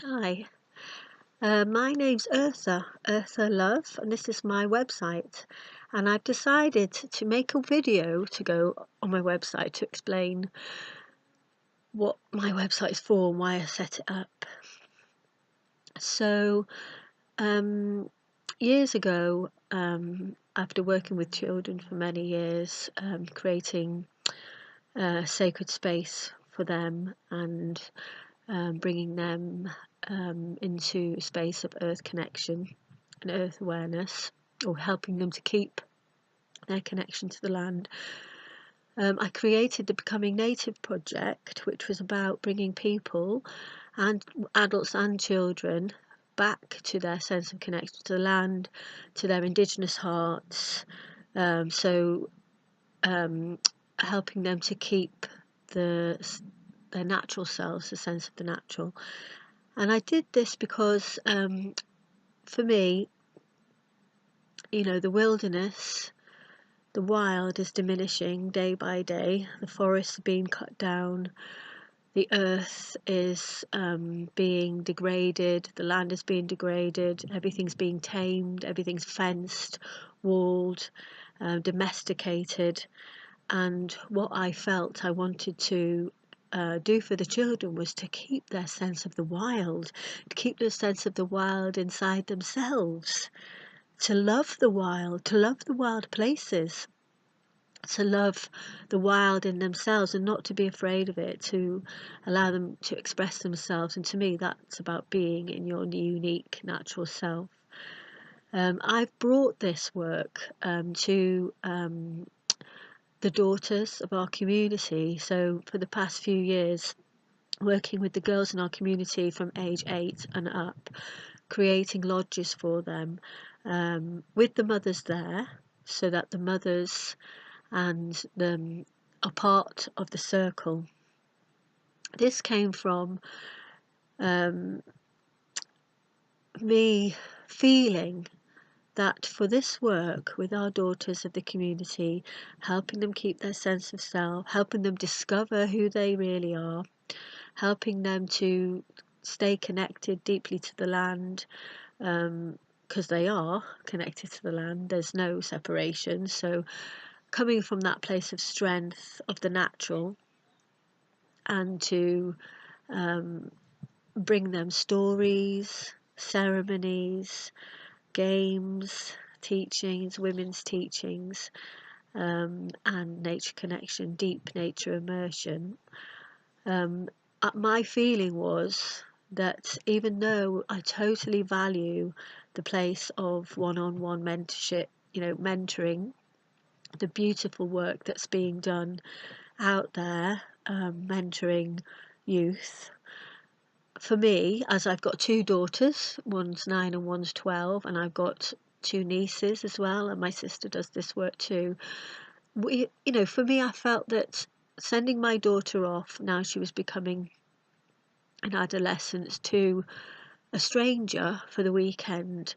Hi, my name's Eartha Love, and this is my website. And I've decided to make a video to go on my website to explain what my website is for and why I set it up. So, years ago, after working with children for many years, creating a sacred space for them and bringing them into a space of earth connection and earth awareness, or helping them to keep their connection to the land. I created the Becoming Native project, which was about bringing people, and adults and children, back to their sense of connection to the land, to their indigenous hearts. So helping them to keep their natural selves, the sense of the natural. And I did this because for me, the wilderness, the wild is diminishing day by day. The forests are being cut down. The earth is being degraded. The land is being degraded. Everything's being tamed. Everything's fenced, walled, domesticated. And what I felt I wanted to do for the children was to keep their sense of the wild, to keep the sense of the wild inside themselves, to love the wild places, to love the wild in themselves and not to be afraid of it, to allow them to express themselves. And to me, that's about being in your unique natural self. I've brought this work to the daughters of our community. So for the past few years, working with the girls in our community from age 8 and up, creating lodges for them, with the mothers there, so that the mothers and them are part of the circle. This came from me feeling that for this work with our daughters of the community, helping them keep their sense of self, helping them discover who they really are, helping them to stay connected deeply to the land, because they are connected to the land, there's no separation. So coming from that place of strength of the natural, and to bring them stories, ceremonies, games, teachings, women's teachings, and nature connection, deep nature immersion. My feeling was that even though I totally value the place of one-on-one mentorship, mentoring, the beautiful work that's being done out there, mentoring youth. For me, as I've got two daughters, one's 9 and one's 12, and I've got two nieces as well, and my sister does this work too. For me, I felt that sending my daughter off, now she was becoming an adolescent, to a stranger for the weekend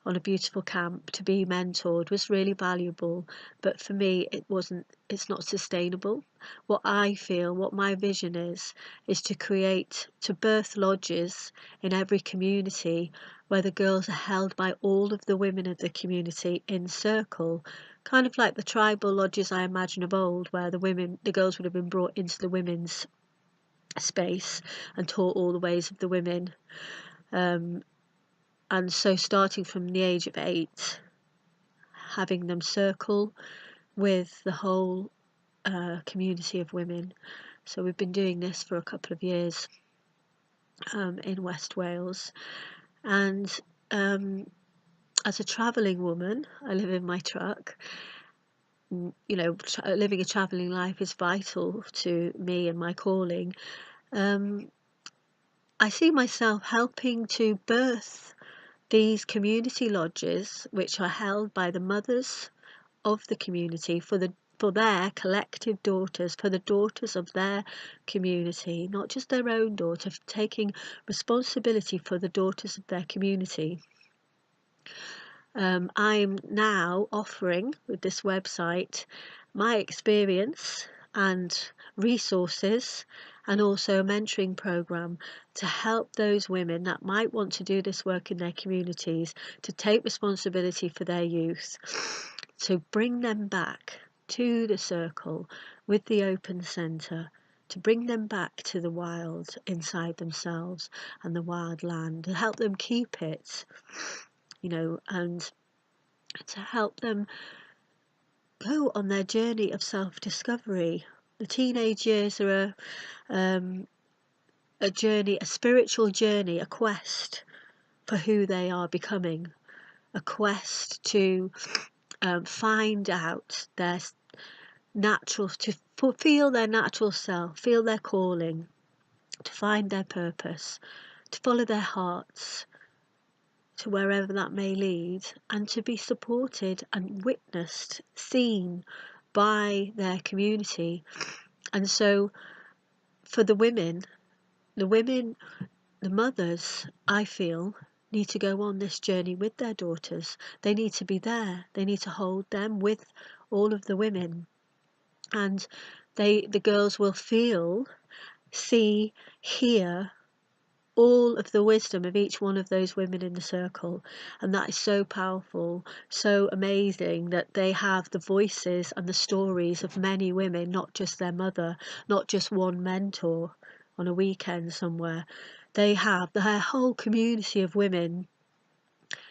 on a beautiful camp to be mentored was really valuable. But for me, it's not sustainable. What I feel, what my vision is to birth lodges in every community where the girls are held by all of the women of the community in circle, kind of like the tribal lodges I imagine of old, where the girls would have been brought into the women's space and taught all the ways of the women. And so starting from the age of 8, having them circle with the whole community of women. So we've been doing this for a couple of years in West Wales. And as a travelling woman, I live in my truck. Living a travelling life is vital to me and my calling. I see myself helping to birth these community lodges, which are held by the mothers of the community for their collective daughters, for the daughters of their community, not just their own daughter, taking responsibility for the daughters of their community. I'm now offering with this website my experience and resources and also a mentoring program to help those women that might want to do this work in their communities to take responsibility for their youth, to bring them back to the circle with the open centre, to bring them back to the wild inside themselves and the wild land, to help them keep it, and to help them go on their journey of self-discovery. The teenage years are a journey, a spiritual journey, a quest for who they are becoming, a quest to find out their natural, to feel their natural self, feel their calling, to find their purpose, to follow their hearts to wherever that may lead, and to be supported and witnessed, seen by their community. And so for the women, the mothers, I feel, need to go on this journey with their daughters. They need to be there. They need to hold them with all of the women. And the girls will feel, see, hear all of the wisdom of each one of those women in the circle. And that is so powerful, so amazing, that they have the voices and the stories of many women, not just their mother, not just one mentor on a weekend somewhere. They have their whole community of women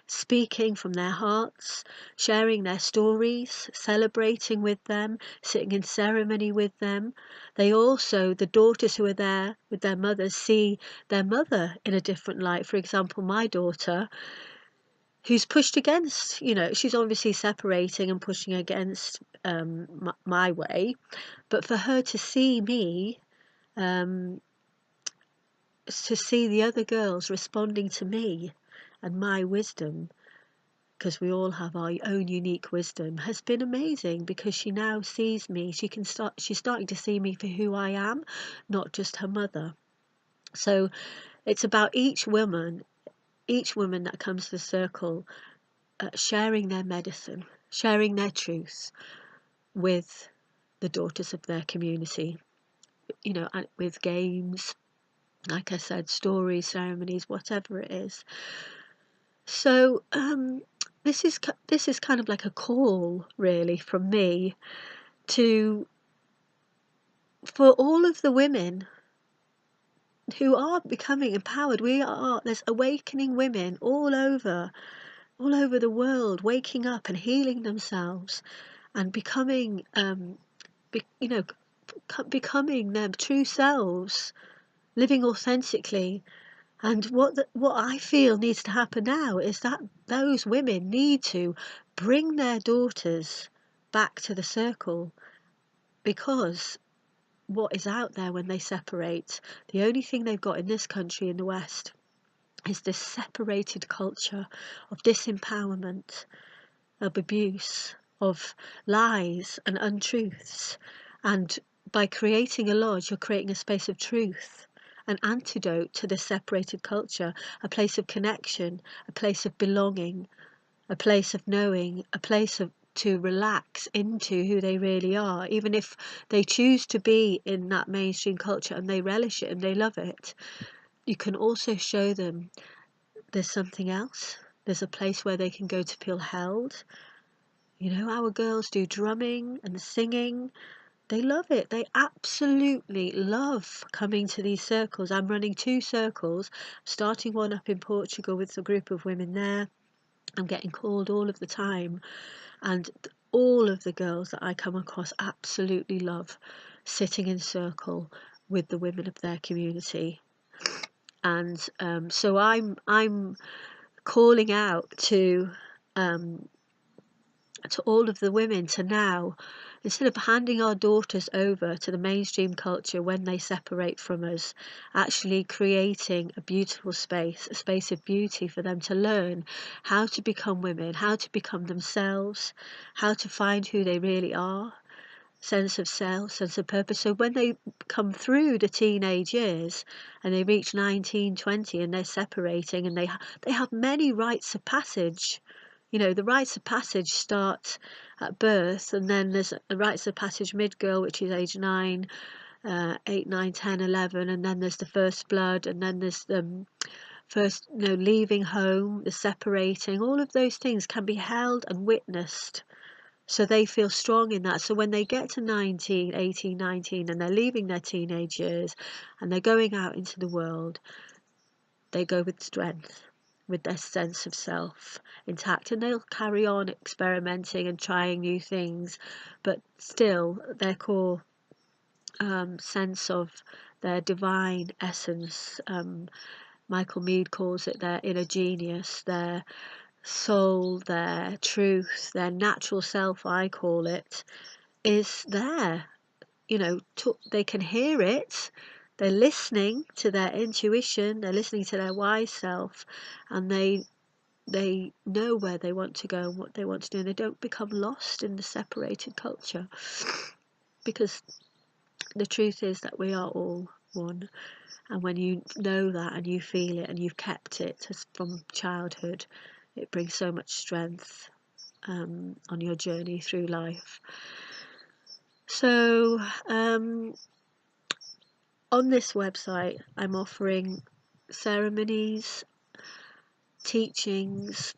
speaking from their hearts, sharing their stories, celebrating with them, sitting in ceremony with them. They also, the daughters who are there with their mothers, see their mother in a different light. For example, my daughter, who's pushed against, she's obviously separating and pushing against my way, but for her to see me, to see the other girls responding to me and my wisdom, because we all have our own unique wisdom, has been amazing, because she now sees me. She's starting to see me for who I am, not just her mother. So it's about each woman that comes to the circle, sharing their medicine, sharing their truth with the daughters of their community, with games, like I said, stories, ceremonies, whatever it is. So this is kind of like a call, really, from me for all of the women who are becoming empowered. There's awakening women all over the world, waking up and healing themselves and becoming becoming their true selves, living authentically. And what I feel needs to happen now is that those women need to bring their daughters back to the circle, because what is out there when they separate, the only thing they've got in this country, in the West, is this separated culture of disempowerment, of abuse, of lies and untruths. And by creating a lodge, you're creating a space of truth, an antidote to this separated culture, a place of connection, a place of belonging, a place of knowing, a place to relax into who they really are, even if they choose to be in that mainstream culture and they relish it and they love it. You can also show them there's something else. There's a place where they can go to feel held. Our girls do drumming and singing. They love it. They absolutely love coming to these circles. I'm running 2 circles, starting one up in Portugal with a group of women there. I'm getting called all of the time, and all of the girls that I come across absolutely love sitting in circle with the women of their community. And so I'm calling out to all of the women to now, instead of handing our daughters over to the mainstream culture when they separate from us, actually creating a beautiful space, a space of beauty for them to learn how to become women, how to become themselves, how to find who they really are, sense of self, sense of purpose. So when they come through the teenage years and they reach 19, 20 and they're separating, and they have many rites of passage. The rites of passage start at birth, and then there's a rites of passage mid-girl, which is age 9, 8, 9, 10, 11, and then there's the first blood, and then there's the first, leaving home, the separating. All of those things can be held and witnessed, so they feel strong in that. So when they get to 19, 18, 19, and they're leaving their teenage years and they're going out into the world, they go with strength, with their sense of self intact, and they'll carry on experimenting and trying new things, but still their core sense of their divine essence, Michael Meade calls it their inner genius, their soul, their truth, their natural self, I call it, is there. They can hear it, they're listening to their intuition, they're listening to their wise self, and they know where they want to go and what they want to do, and they don't become lost in the separated culture, because the truth is that we are all one. And when you know that and you feel it and you've kept it from childhood, it brings so much strength on your journey through life. So on this website, I'm offering ceremonies, teachings,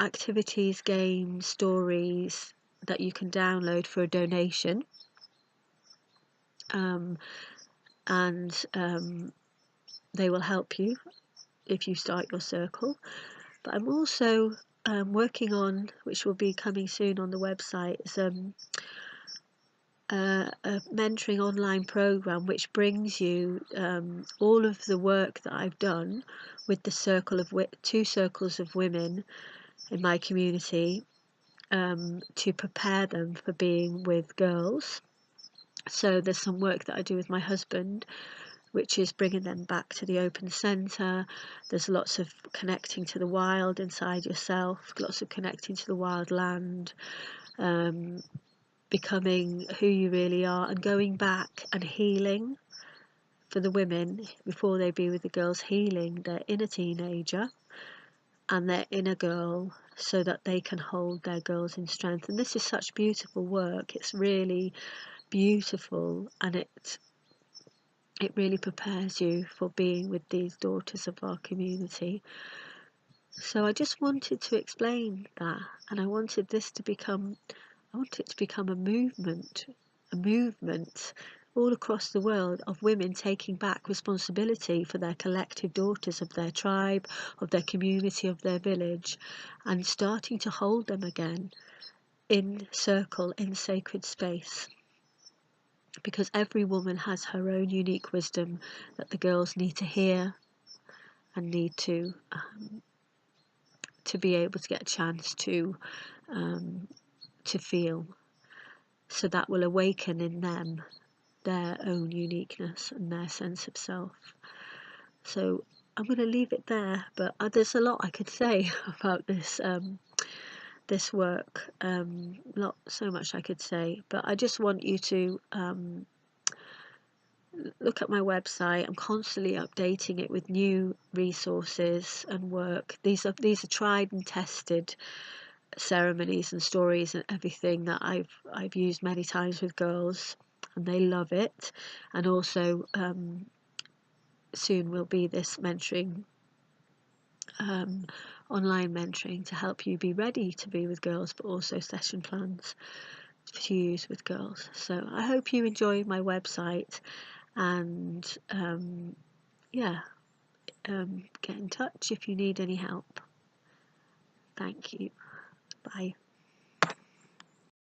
activities, games, stories that you can download for a donation. And they will help you if you start your circle. But I'm also working on, which will be coming soon on the website, is a mentoring online program which brings you all of the work that I've done with the two circles of women in my community, to prepare them for being with girls. So there's some work that I do with my husband, which is bringing them back to the open centre. There's lots of connecting to the wild inside yourself, lots of connecting to the wild land, becoming who you really are, and going back and healing for the women before they be with the girls, healing their inner teenager and their inner girl, so that they can hold their girls in strength. And this is such beautiful work. It's really beautiful, and it really prepares you for being with these daughters of our community. So I just wanted to explain that, and I wanted it to become a movement all across the world of women taking back responsibility for their collective daughters of their tribe, of their community, of their village, and starting to hold them again in circle, in sacred space. Because every woman has her own unique wisdom that the girls need to hear and need to be able to get a chance to feel. So that will awaken in them their own uniqueness and their sense of self. So I'm going to leave it there, but there's a lot I could say about this this work. Not so much I could say, but I just want you to look at my website. I'm constantly updating it with new resources and work. These are tried and tested ceremonies and stories and everything that I've used many times with girls, and they love it. And also soon will be this mentoring, online mentoring, to help you be ready to be with girls, but also session plans to use with girls. So I hope you enjoy my website, and get in touch if you need any help. Thank you. Bye.